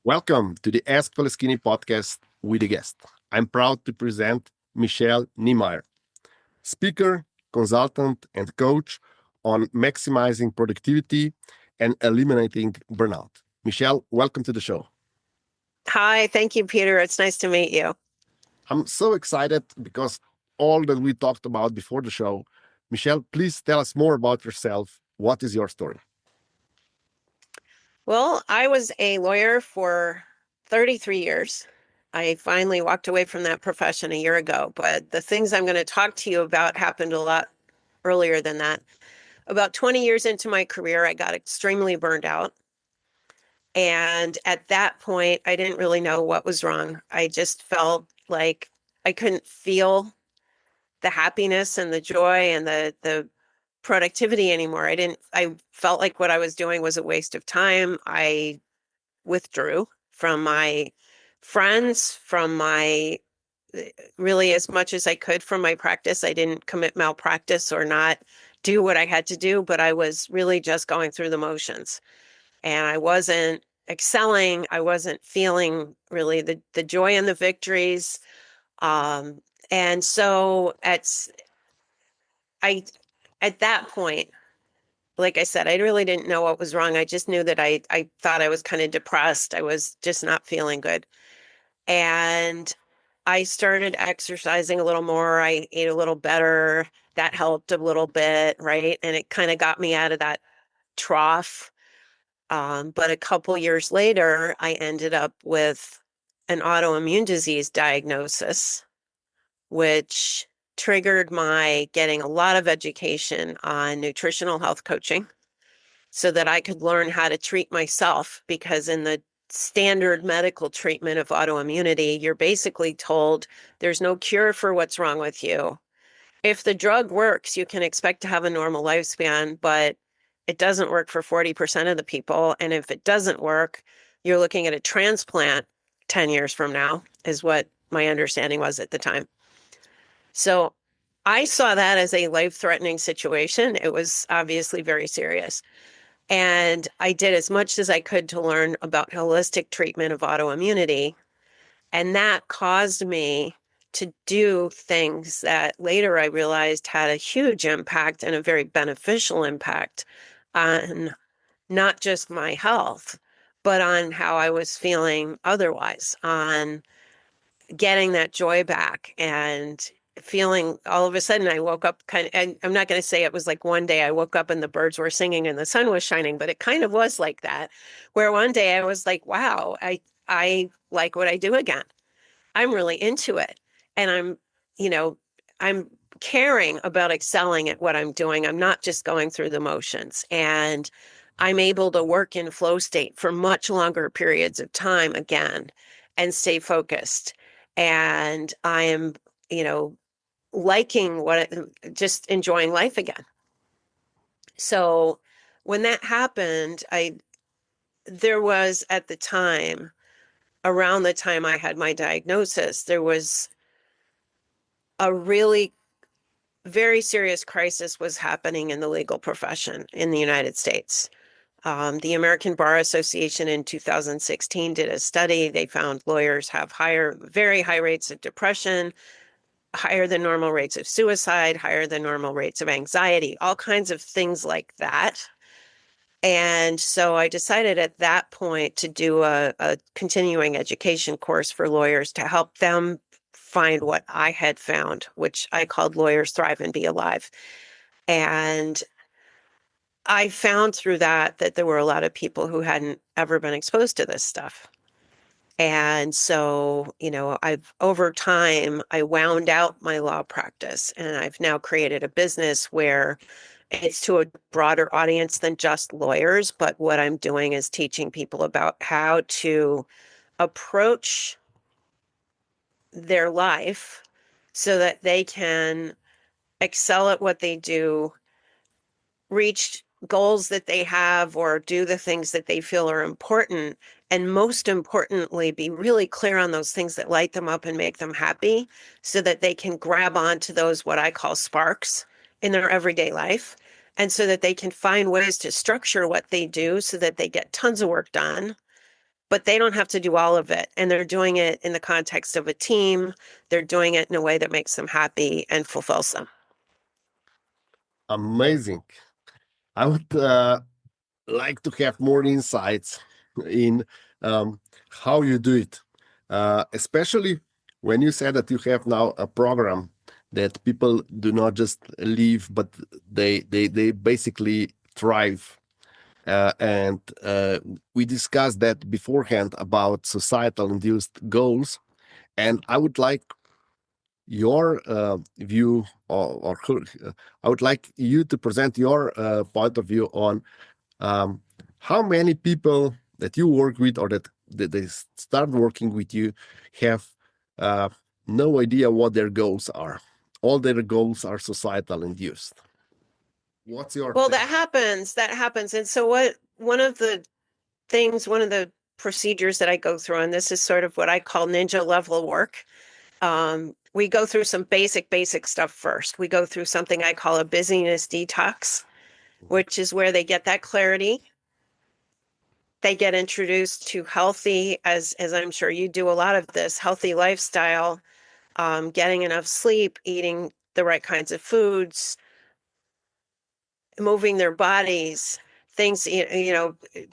Welcome to the Ask Skinny podcast with a guest. I'm proud to present Michelle Niemeyer, speaker, consultant, and coach on maximizing productivity and eliminating burnout. Michelle, welcome to the show. Hi, thank you, Peter. It's nice to meet you. I'm so excited because all that we talked about before the show. Michelle, please tell us more about yourself. What is your story? Well, I was a lawyer for 33 years. I finally walked away from that profession a year ago, but the things I'm going to talk to you about happened a lot earlier than that. About 20 years into my career, I got extremely burned out. And at that point, I didn't really know what was wrong. I just felt like I couldn't feel the happiness and the joy and the productivity anymore. I felt like what I was doing was a waste of time. I withdrew from my friends, from my really as much as I could from my practice. I didn't commit malpractice or not do what I had to do, but I was really just going through the motions. And I wasn't excelling. I wasn't feeling really the joy and the victories. Um, and so I at that point, like I said, I really didn't know what was wrong. I just knew that I thought I was kind of depressed. I was just not feeling good. And I started exercising a little more. I ate a little better. That helped a little bit, right? And it kind of got me out of that trough. But a couple years later, I ended up with an autoimmune disease diagnosis, which triggered my getting a lot of education on nutritional health coaching so that I could learn how to treat myself. Because in the standard medical treatment of autoimmunity, you're basically told there's no cure for what's wrong with you. If the drug works, you can expect to have a normal lifespan, but it doesn't work for 40% of the people. And if it doesn't work, you're looking at a transplant 10 years from now, is what my understanding was at the time. So I saw that as a life-threatening situation. It was obviously very serious. And I did as much as I could to learn about holistic treatment of autoimmunity. And that caused me to do things that later I realized had a huge impact and a very beneficial impact on not just my health, but on how I was feeling otherwise, on getting that joy back and feeling all of a sudden I woke up and I'm not going to say it was like one day I woke up and the birds were singing and the sun was shining, but it kind of was like that, where one day I was like, wow, I like what I do again. I'm really into it. And you know, I'm caring about excelling at what I'm doing. I'm not just going through the motions. And I'm able to work in flow state for much longer periods of time again and stay focused. And I am, you know, liking just enjoying life again. So when that happened, there was at the time, around the time I had my diagnosis, there was a really very serious crisis was happening in the legal profession in the United States. The American Bar Association in 2016 did a study. They found lawyers have very high rates of depression, higher than normal rates of suicide, higher than normal rates of anxiety, all kinds of things like that. And so I decided at that point to do a continuing education course for lawyers to help them find what I had found, which I called Lawyers Thrive and Be Alive. And I found through that there were a lot of people who hadn't ever been exposed to this stuff. And so, over time, I wound out my law practice and I've now created a business where it's to a broader audience than just lawyers. But what I'm doing is teaching people about how to approach their life so that they can excel at what they do, reach goals that they have, or do the things that they feel are important. And most importantly, be really clear on those things that light them up and make them happy so that they can grab onto those, what I call sparks in their everyday life. And so that they can find ways to structure what they do so that they get tons of work done but they don't have to do all of it. And they're doing it in the context of a team. They're doing it in a way that makes them happy and fulfills them. Amazing. I would like to have more insights in how you do it, especially when you said that you have now a program that people do not just live, but they basically thrive. And we discussed that beforehand about societal induced goals. And I would like your view, I would like you to present your point of view on how many people that you work with or that they start working with you have uh, no idea what their goals are. All their goals are societal induced. What's your Well, take? that happens. That happens. And so one of the procedures that I go through, and this is sort of what I call ninja level work. We go through some basic stuff first. We go through something I call a busyness detox, which is where they get that clarity. They get introduced to healthy, as I'm sure you do a lot of this, healthy lifestyle, getting enough sleep, eating the right kinds of foods, moving their bodies, things,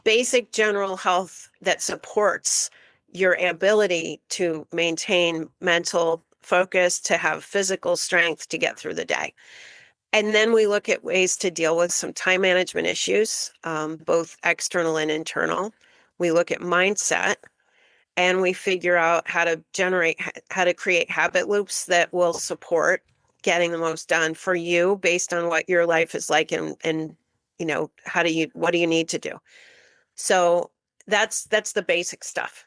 basic general health that supports your ability to maintain mental focus, to have physical strength to get through the day. And then we look at ways to deal with some time management issues, both external and internal. We look at mindset and we figure out how to create habit loops that will support getting the most done for you based on what your life is like and what do you need to do. So that's the basic stuff.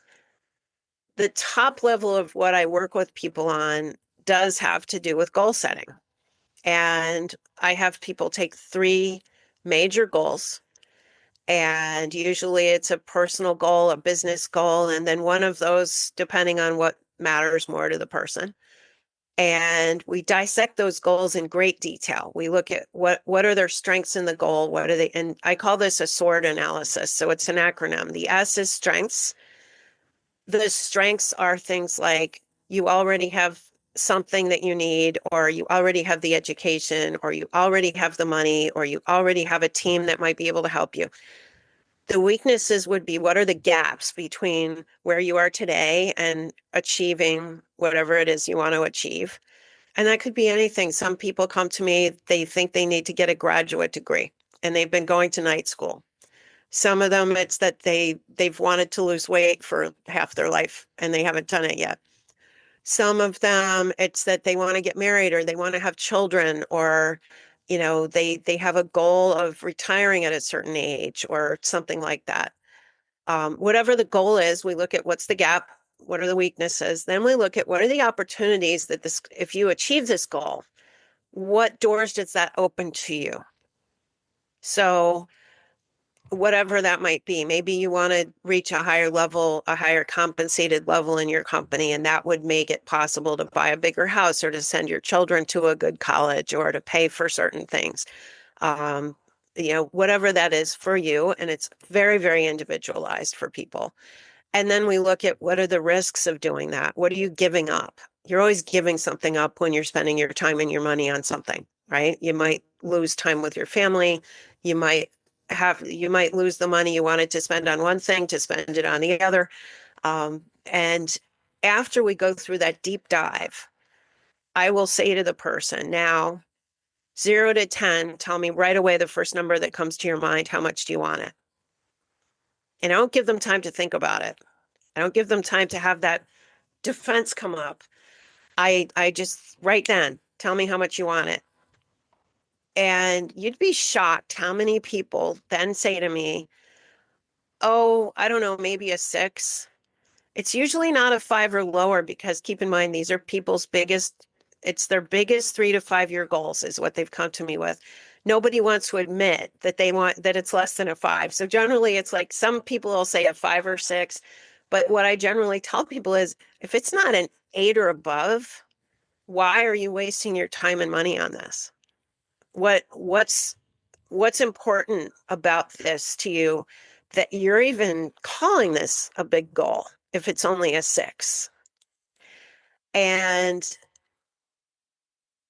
The top level of what I work with people on does have to do with goal setting. And I have people take 3 major goals, and usually it's a personal goal, a business goal, and then one of those, depending on what matters more to the person. And we dissect those goals in great detail. We look at what are their strengths in the goal, what are they, and I call this a SWORD analysis. So it's an acronym. The S is strengths. The strengths are things like you already have something that you need, or you already have the education, or you already have the money, or you already have a team that might be able to help you. The weaknesses would be, what are the gaps between where you are today and achieving whatever it is you want to achieve? And that could be anything. Some people come to me, they think they need to get a graduate degree and they've been going to night school. Some of them, it's that they've wanted to lose weight for half their life and they haven't done it yet. Some of them, it's that they want to get married or they want to have children, or they have a goal of retiring at a certain age or something like that. Whatever the goal is, we look at what's the gap, what are the weaknesses. Then we look at what are the opportunities that if you achieve this goal, what doors does that open to you? So whatever that might be, maybe you want to reach a higher level, a higher compensated level in your company, and that would make it possible to buy a bigger house or to send your children to a good college or to pay for certain things. Um, whatever that is for you. And it's very, very individualized for people. And then we look at what are the risks of doing that? What are you giving up? You're always giving something up when you're spending your time and your money on something, right? You might lose time with your family. You you might lose the money you wanted to spend on one thing to spend it on the other. And after we go through that deep dive, I will say to the person, now 0 to 10, tell me right away the first number that comes to your mind. How much do you want it? And I don't give them time to think about it. I don't give them time to have that defense come up. I just right then tell me how much you want it. And you'd be shocked how many people then say to me, oh, I don't know, maybe a 6. It's usually not a 5 or lower, because keep in mind, these are people's it's their biggest 3 to 5 year goals is what they've come to me with. Nobody wants to admit that that it's less than a 5. So generally it's like some people will say a 5 or 6. But what I generally tell people is, if it's not an 8 or above, why are you wasting your time and money on this? What's important about this to you that you're even calling this a big goal if it's only a 6. And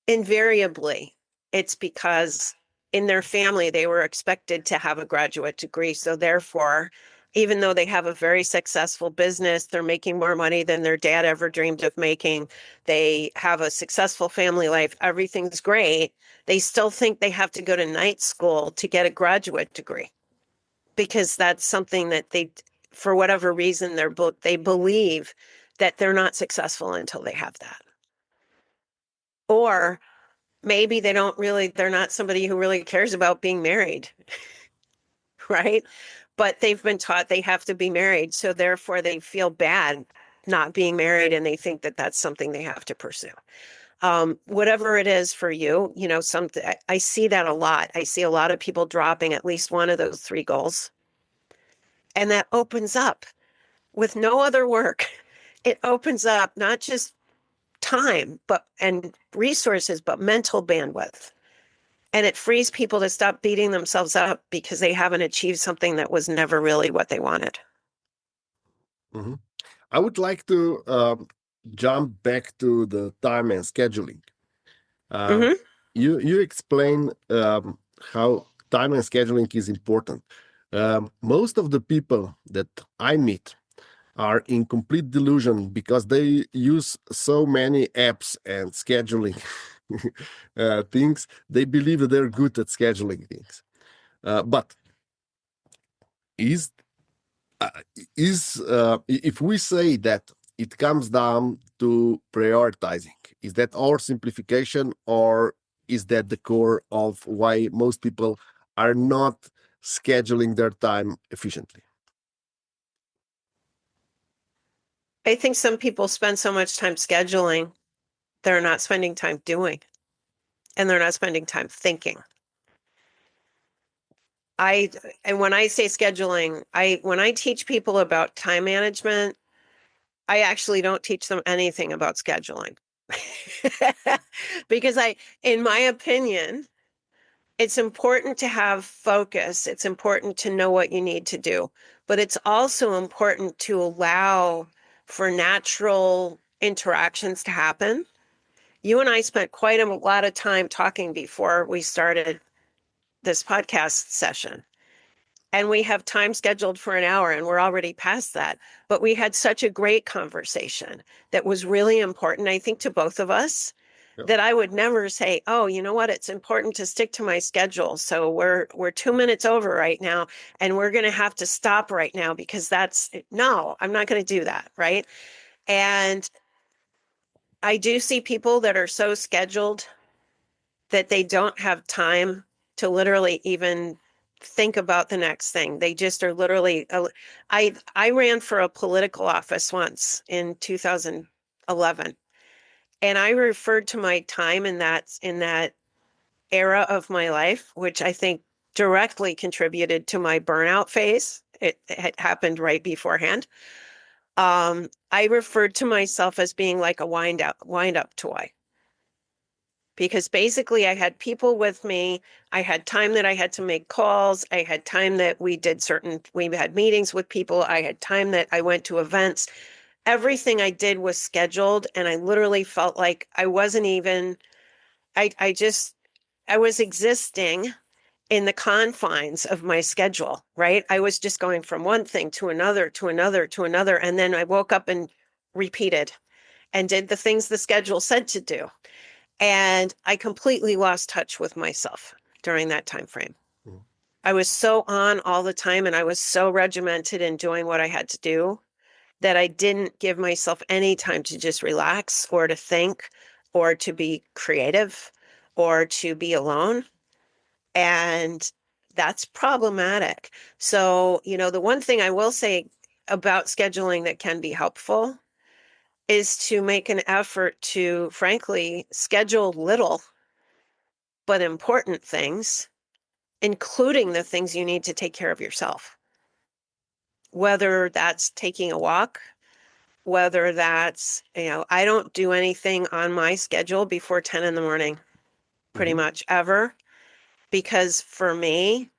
invariably, it's because in their family, they were expected to have a graduate degree. So therefore, even though they have a very successful business, they're making more money than their dad ever dreamed of making. They have a successful family life. Everything's great. They still think they have to go to night school to get a graduate degree because that's something that they, for whatever reason, they believe that they're not successful until they have that. Or maybe they're not somebody who really cares about being married, right? But they've been taught they have to be married. So therefore they feel bad not being married and they think that that's something they have to pursue. Whatever it is for you, I see that a lot. I see a lot of people dropping at least one of those 3 goals. And that opens up with no other work. It opens up not just time, and resources, but mental bandwidth. And it frees people to stop beating themselves up because they haven't achieved something that was never really what they wanted. Mm-hmm. I would like to jump back to the time and scheduling. Uh, Mm-hmm. you explain how time and scheduling is important. Most of the people that I meet are in complete delusion because they use so many apps and scheduling things. They believe that they're good at scheduling things. But is uh, if we say that it comes down to prioritizing, is that our simplification, or is that the core of why most people are not scheduling their time efficiently? I think some people spend so much time scheduling, they're not spending time doing, and they're not spending time thinking. And when I say scheduling, when I teach people about time management, I actually don't teach them anything about scheduling. Because in my opinion, it's important to have focus. It's important to know what you need to do, but it's also important to allow for natural interactions to happen. You and I spent quite a lot of time talking before we started this podcast session. And we have time scheduled for an hour and we're already past that. But we had such a great conversation that was really important, I think, to both of us, Yep. that I would never say, oh, you know what? It's important to stick to my schedule. So we're 2 minutes over right now and we're going to have to stop right now because no, I'm not going to do that. Right. And I do see people that are so scheduled that they don't have time to literally even think about the next thing. They just are literally. I ran for a political office once in 2011, and I referred to my time in that era of my life, which I think directly contributed to my burnout phase. It had happened right beforehand. I referred to myself as being like a wind up toy, because basically I had people with me. I had time that I had to make calls. I had time that we had meetings with people. I had time that I went to events. Everything I did was scheduled. And I literally felt like I wasn't even, I was existing in the confines of my schedule, right? I was just going from one thing to another, to another, to another. And then I woke up and repeated and did the things the schedule said to do. And I completely lost touch with myself during that time frame. Mhm. I was so on all the time and I was so regimented in doing what I had to do that I didn't give myself any time to just relax or to think or to be creative or to be alone. And that's problematic. So, the one thing I will say about scheduling that can be helpful is to make an effort to, frankly, schedule little but important things, including the things you need to take care of yourself. Whether that's taking a walk, whether that's, I don't do anything on my schedule before 10 in the morning, pretty Mhm. much ever, because for me,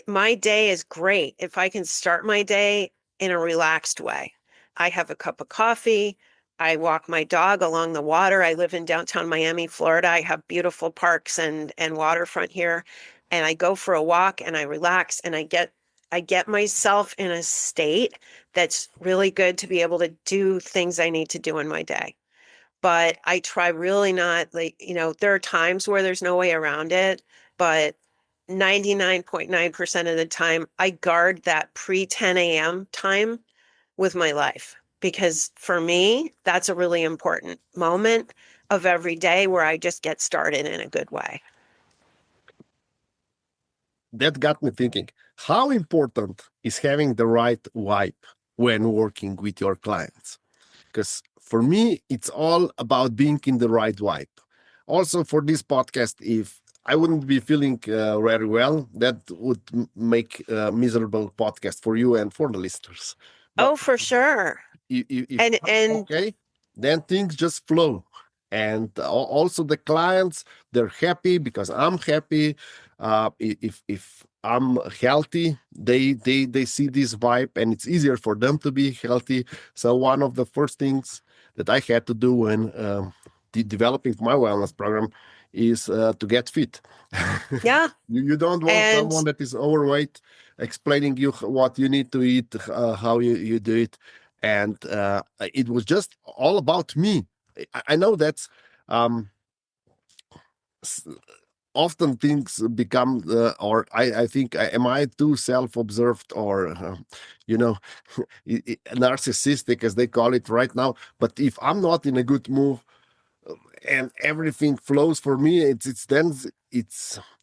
my day is great if I can start my day in a relaxed way. I have a cup of coffee. I walk my dog along the water. I live in downtown Miami, Florida. I have beautiful parks and waterfront here. And I go for a walk and I relax and I get myself in a state that's really good to be able to do things I need to do in my day. But I try really not like, there are times where there's no way around it, but 99.9% of the time, I guard that pre 10 a.m. time with my life because for me, that's a really important moment of every day where I just get started in a good way. That got me thinking, how important is having the right vibe when working with your clients? Because for me, it's all about being in the right vibe. Also, for this podcast, if I wouldn't be feeling very well, that would make a miserable podcast for you and for the listeners. But Oh, for sure. if I'm And okay, then things just flow. And also the clients, they're happy because I'm happy. If I'm healthy, they see this vibe, and it's easier for them to be healthy. So one of the first things that I had to do when developing my wellness program is to get fit. yeah, You don't want and someone that is overweight explaining you what you need to eat, how you do it, and it was just all about me. I know that's um, s- often things become, or I think, am I too self-observed or, you know, narcissistic as they call it right now? But if I'm not in a good mood and everything flows for me, it's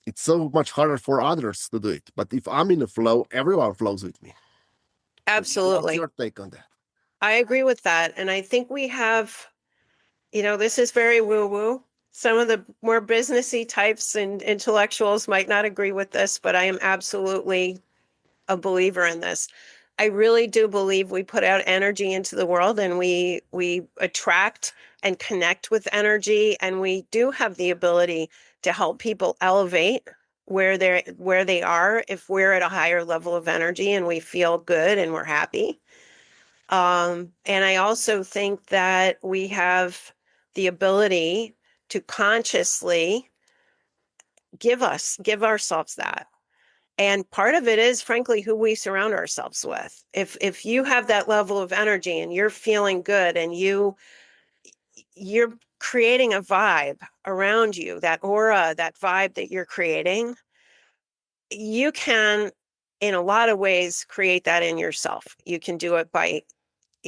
it's so much harder for others to do it. But if I'm in a flow, everyone flows with me. What's absolutely. your take on that? I agree with that. And I think we have, this is very woo-woo. Some of the more businessy types and intellectuals might not agree with this, but I am absolutely a believer in this. I really do believe we put out energy into the world and we attract and connect with energy, and we do have the ability to help people elevate where they are if we're at a higher level of energy and we feel good and we're happy. And I also think that we have the ability to consciously give ourselves that. And part of it is, frankly, who we surround ourselves with. If you have that level of energy and you're feeling good and you're creating a vibe around you, that aura, that vibe that you're creating, you can, in a lot of ways, create that in yourself. You can do it by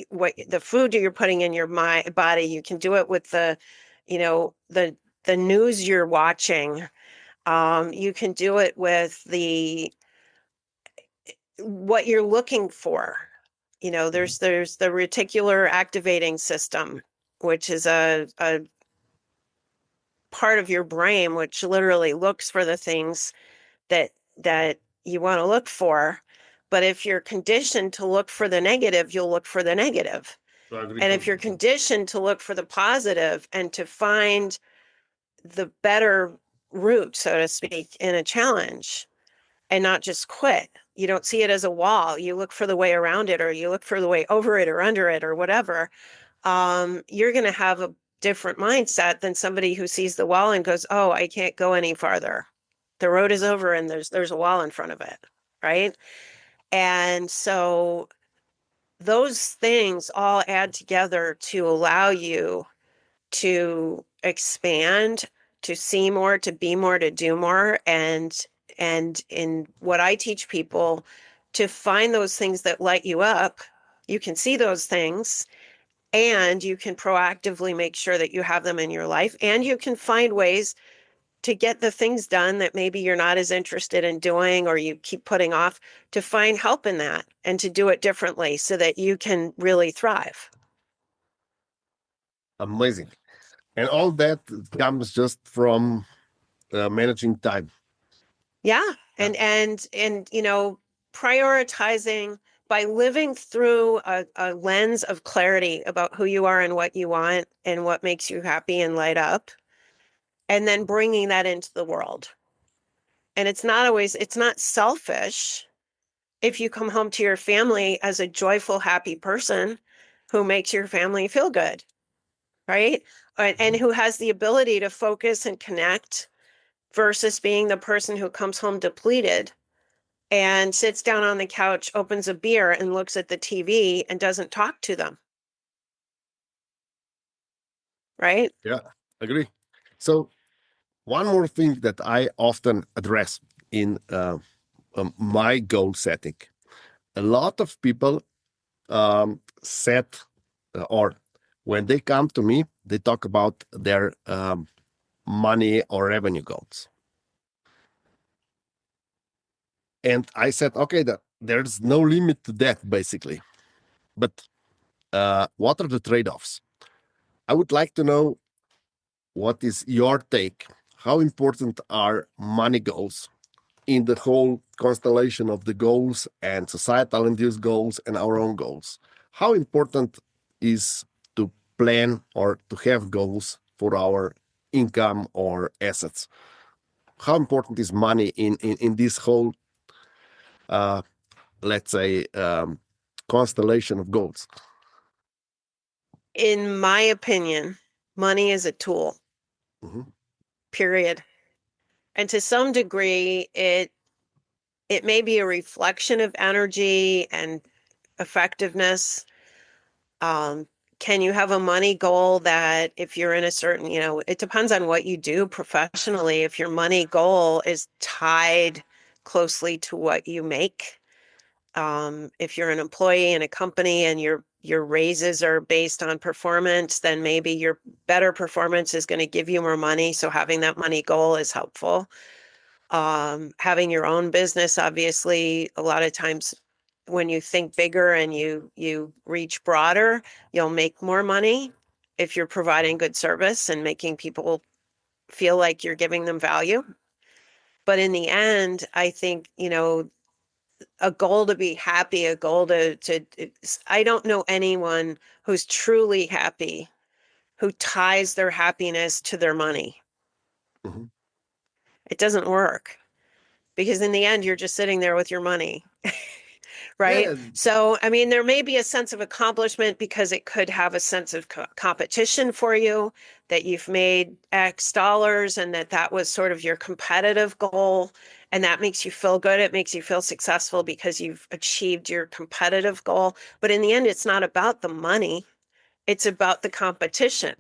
what the food you're putting in your body. You can do it with you know, the the news you're watching. You can do it with the what you're looking for. Mhm. There's the reticular activating system, which is a part of your brain which literally looks for the things that you want to look for. But if you're conditioned to look for the negative, you'll look for the negative. So I agree And if you're completely. conditioned to look for the positive and to find the better route, so to speak, in a challenge, and not just quit. You don't see it as a wall. You look for the way around it, or you look for the way over it, or under it, or whatever. You're going to have a different mindset than somebody who sees the wall and goes, "Oh, I can't go any farther. The road is over, and there's a wall in front of it." Right? And so those things all add together to allow you to expand, to see more, to be more, to do more. And in what I teach people, to find those things that light you up, you can see those things and you can proactively make sure that you have them in your life, and you can find ways to get the things done that maybe you're not as interested in doing or you keep putting off, to find help in that and to do it differently so that you can really thrive. Amazing. And all that comes just from managing time. Yeah. Yeah. And prioritizing by living through a lens of clarity about who you are and what you want and what makes you happy and light up, and then bringing that into the world. And it's not selfish if you come home to your family as a joyful, happy person who makes your family feel good, right? And who has the ability to focus and connect versus being the person who comes home depleted and sits down on the couch, opens a beer, and looks at the TV and doesn't talk to them, right? Yeah, agree. So one more thing that I often address in my goal setting, a lot of people set or when they come to me, they talk about their money or revenue goals. And I said, okay, there's no limit to that, basically. But what are the trade-offs? I would like to know what is your take? How important are money goals in the whole constellation of the goals and societal induced goals and our own goals? How important is to plan or to have goals for our income or assets? How important is money in this whole, uh, let's say, constellation of goals? In my opinion, money is a tool, Mm-hmm. period. And to some degree, it may be a reflection of energy and effectiveness. Um, can you have a money goal that if you're in a certain, it depends on what you do professionally. If your money goal is tied closely to what you make, if you're an employee in a company and your raises are based on performance, then maybe your better performance is going to give you more money. So having that money goal is helpful. Having your own business, obviously, a lot of times when you think bigger and you reach broader, you'll make more money if you're providing good service and making people feel like you're giving them value. But in the end, I think, a goal to be happy, a goal I don't know anyone who's truly happy who ties their happiness to their money. Mm-hmm. It doesn't work because in the end, you're just sitting there with your money. Right? Yeah. So, I mean, there may be a sense of accomplishment because it could have a sense of competition for you that you've made X dollars and that was sort of your competitive goal. And that makes you feel good. It makes you feel successful because you've achieved your competitive goal. But in the end, it's not about the money, it's about the competition,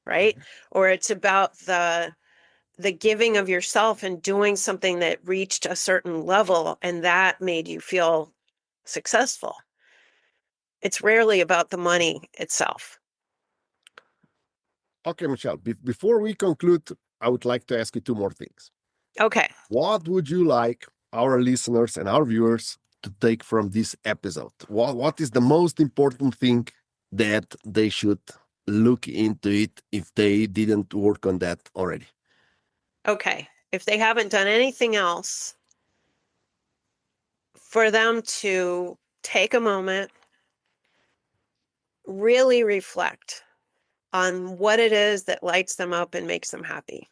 right? Or it's about the giving of yourself and doing something that reached a certain level and that made you feel successful. It's rarely about the money itself. Okay, Michelle, before we conclude, I would like to ask you two more things. Okay. What would you like our listeners and our viewers to take from this episode? What is the most important thing that they should look into it if they didn't work on that already? Okay. If they haven't done anything else, for them to take a moment, really reflect on what it is that lights them up and makes them happy.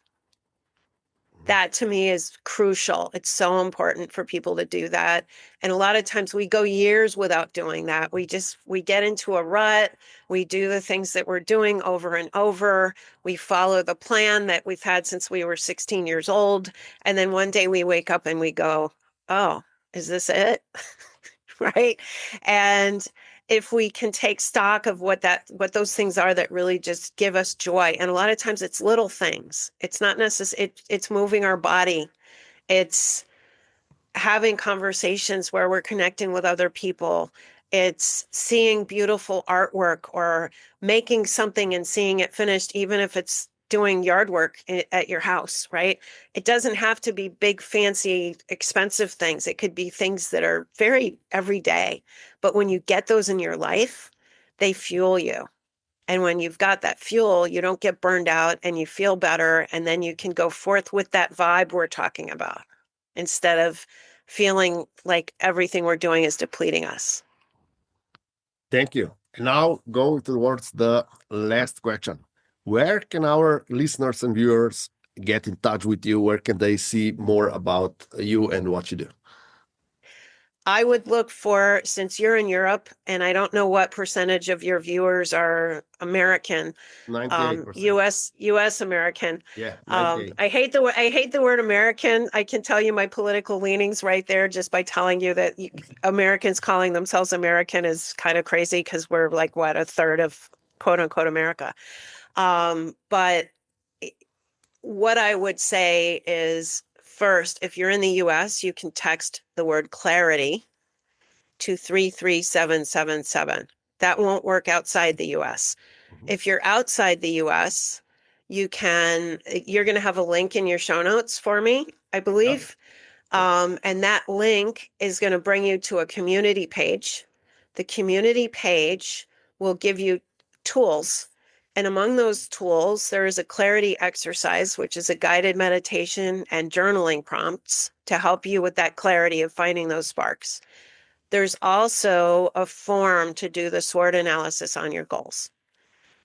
That to me is crucial. It's so important for people to do that. And a lot of times we go years without doing that. We get into a rut. We do the things that we're doing over and over. We follow the plan that we've had since we were 16 years old. And then one day we wake up and we go, oh, is this it? Right? And if we can take stock of what those things are that really just give us joy. And a lot of times it's little things. It's not necessary. It's moving our body. It's having conversations where we're connecting with other people. It's seeing beautiful artwork or making something and seeing it finished, even if it's doing yard work at your house, right? It doesn't have to be big, fancy, expensive things. It could be things that are very everyday. But when you get those in your life, they fuel you. And when you've got that fuel, you don't get burned out and you feel better. And then you can go forth with that vibe we're talking about instead of feeling like everything we're doing is depleting us. Thank you. Now, going towards the last question. Where can our listeners and viewers get in touch with you? Where can they see more about you and what you do? I would look for, since you're in Europe, and I don't know what percentage of your viewers are American, 98%. US American. Yeah, 98. I hate the word American. I can tell you my political leanings right there just by telling you that Americans calling themselves American is kind of crazy because we're like what, a third of quote unquote America. But what I would say is first, if you're in the US, you can text the word clarity to 33777. That won't work outside the US. Mhm. If you're outside the US, you're going to have a link in your show notes for me, I Okay. believe. And that link is going to bring you to a community page. The community page will give you tools. And among those tools, there is a clarity exercise, which is a guided meditation and journaling prompts to help you with that clarity of finding those sparks. There's also a form to do the SWOT analysis on your goals.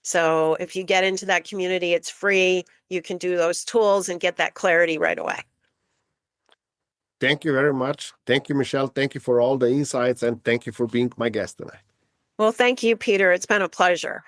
So if you get into that community, it's free. You can do those tools and get that clarity right away. Thank you very much. Thank you, Michelle. Thank you for all the insights, and thank you for being my guest tonight. Well, thank you, Peter. It's been a pleasure.